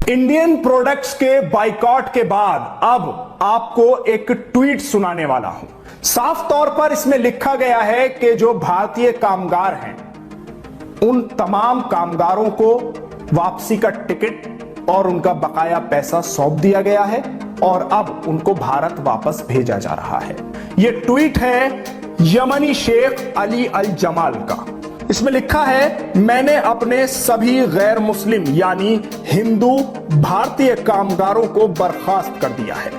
Indian products के boycott के बाद अब आपको एक ट्वीट सुनाने वाला हूं। साफ तौर पर इसमें लिखा गया है कि जो भारतीय कामगार हैं उन तमाम कामगारों को वापसी का टिकट और उनका बकाया पैसा सौंप दिया गया है और अब उनको भारत वापस भेजा जा रहा है। यह ट्वीट है यमनी शेख अली अल जमाल का। इसमें लिखा है, मैंने अपने सभी गैर मुस्लिम यानी हिंदू भारतीय कामगारों को बर्खास्त कर दिया है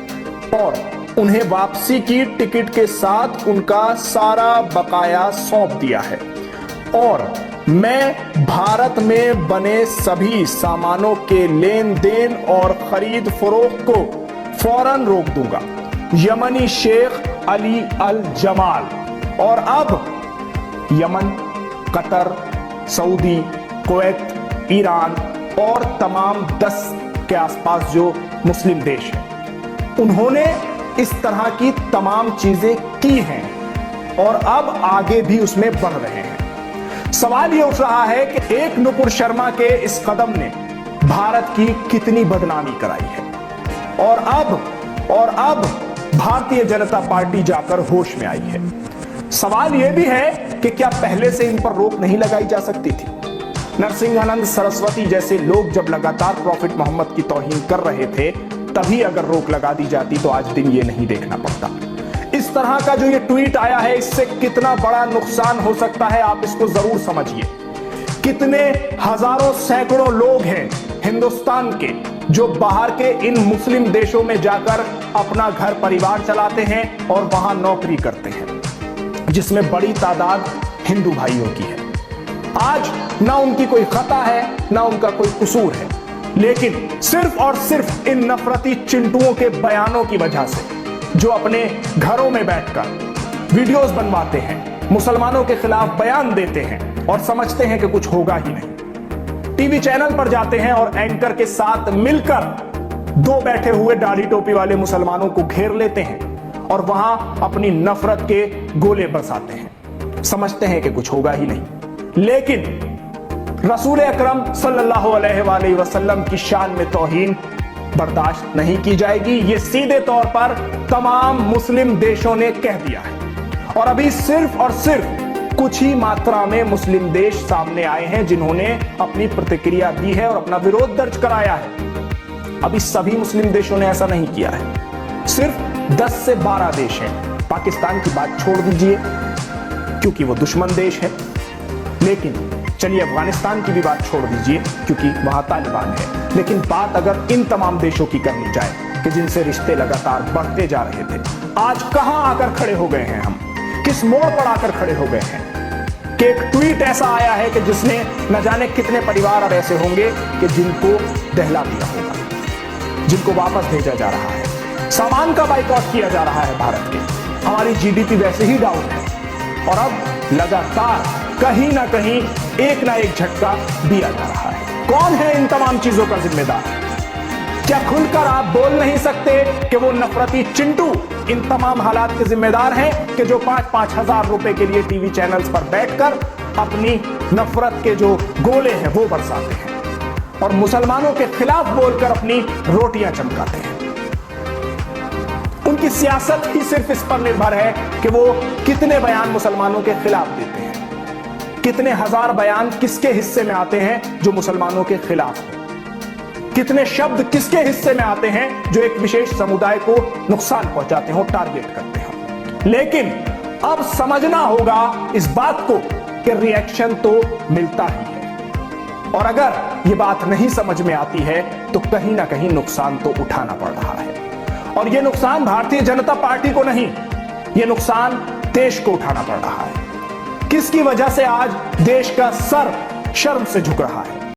और उन्हें वापसी की टिकट के साथ उनका सारा बकाया सौंप दिया है और मैं भारत में बने सभी सामानों के लेन देन और खरीद फरोख्त को फौरन रोक दूंगा। यमनी शेख अली अल जमाल। और अब Yemen, Qatar, Saudi, Kuwait, Iran और तमाम 10 के आसपास जो मुस्लिम देश हैं, उन्होंने इस तरह की तमाम चीजें की हैं और अब आगे भी उसमें बढ़ रहे हैं। सवाल यह उठ रहा है कि एक नुपुर शर्मा के इस कदम ने भारत की कितनी बदनामी कराई है और अब भारतीय जनता पार्टी जाकर होश में आई है। सवाल यह भी है कि क्या पहले से इन पर रोक नहीं लगाई जा सकती थी? नरसिंहानंद सरस्वती जैसे लोग जब लगातार प्रॉफिट मोहम्मद की तौहीन कर रहे थे, तभी अगर रोक लगा दी जाती तो आज दिन ये नहीं देखना पड़ता। इस तरह का जो ये ट्वीट आया है, इससे कितना बड़ा नुकसान हो सकता है आप इसको जरूर समझिए। कितने हजारों सैकड़ों लोग हैं हिंदुस्तान के जो बाहर के इन मुस्लिम देशों में जाकर अपना घर परिवार चलाते हैं और वहां नौकरी करते हैं, जिसमें बड़ी तादाद हिंदू भाइयों की है। आज ना उनकी कोई खता है ना उनका कोई कसूर है, लेकिन सिर्फ और सिर्फ इन नफरती चिंटुओं के बयानों की वजह से, जो अपने घरों में बैठकर वीडियोस बनवाते हैं, मुसलमानों के खिलाफ बयान देते हैं और समझते हैं कि कुछ होगा ही नहीं, टीवी चैनल पर जाते हैं और एंकर के साथ मिलकर दो बैठे हुए दाढ़ी टोपी वाले मुसलमानों को घेर लेते हैं और वहां अपनी नफरत के गोले बरसाते हैं, समझते हैं कि कुछ होगा ही नहीं। लेकिन रसूल अकरम सल्लल्लाहु अलैहि वसल्लम की शान में तौहीन बर्दाश्त नहीं की जाएगी, ये सीधे तौर पर तमाम मुस्लिम देशों ने कह दिया है। और अभी सिर्फ और सिर्फ कुछ ही मात्रा में मुस्लिम देश सामने आए हैं जिन्होंने अपनी प्रतिक्रिया दी है और अपना विरोध दर्ज कराया है। अभी सभी मुस्लिम देशों ने ऐसा नहीं किया है, सिर्फ 10 से 12 देश हैं। पाकिस्तान की बात छोड़ दीजिए क्योंकि वो दुश्मन देश है, लेकिन चलिए अफगानिस्तान की भी बात छोड़ दीजिए क्योंकि वहां तालिबान है। लेकिन बात अगर इन तमाम देशों की करनी जाए कि जिनसे रिश्ते लगातार बढ़ते जा रहे थे, आज कहां आकर खड़े हो गए हैं हम, किस मोड़ पर आकर खड़े हो गए हैं कि एक ट्वीट ऐसा आया है कि जिसने न जाने कितने परिवार अब ऐसे होंगे कि जिनको दहला दिया होगा, जिनको वापस भेजा जा रहा है, सामान का बाइकॉट किया जा रहा है भारत के, हमारी जीडीपी वैसे ही डाउन है और अब लगातार कहीं ना कहीं एक ना एक झटका दिया जा रहा है। कौन है इन तमाम चीजों का जिम्मेदार? क्या खुलकर आप बोल नहीं सकते कि वो नफरती चिंटू इन तमाम हालात के जिम्मेदार हैं कि जो 5-5 हजार रुपए के लिए टीवी चैनल्स पर बैठकर अपनी नफरत के जो गोले हैं वो बरसाते हैं और मुसलमानों के खिलाफ बोलकर अपनी रोटियां चमकाते हैं? उनकी सियासत ही सिर्फ इस पर निर्भर है कि वो कितने बयान मुसलमानों के खिलाफ देते हैं, कितने हजार बयान किसके हिस्से में आते हैं जो मुसलमानों के खिलाफ हो, कितने शब्द किसके हिस्से में आते हैं जो एक विशेष समुदाय को नुकसान पहुंचाते हो, टारगेट करते हो। लेकिन अब समझना होगा इस बात को कि रिएक्शन तो मिलता ही है और अगर ये बात नहीं समझ में आती है तो कहीं ना कहीं नुकसान तो उठाना पड़ रहा है और ये नुकसान भारतीय जनता पार्टी को नहीं, ये नुकसान देश को उठाना पड़ रहा है। किसकी वजह से आज देश का सर शर्म से झुक रहा है?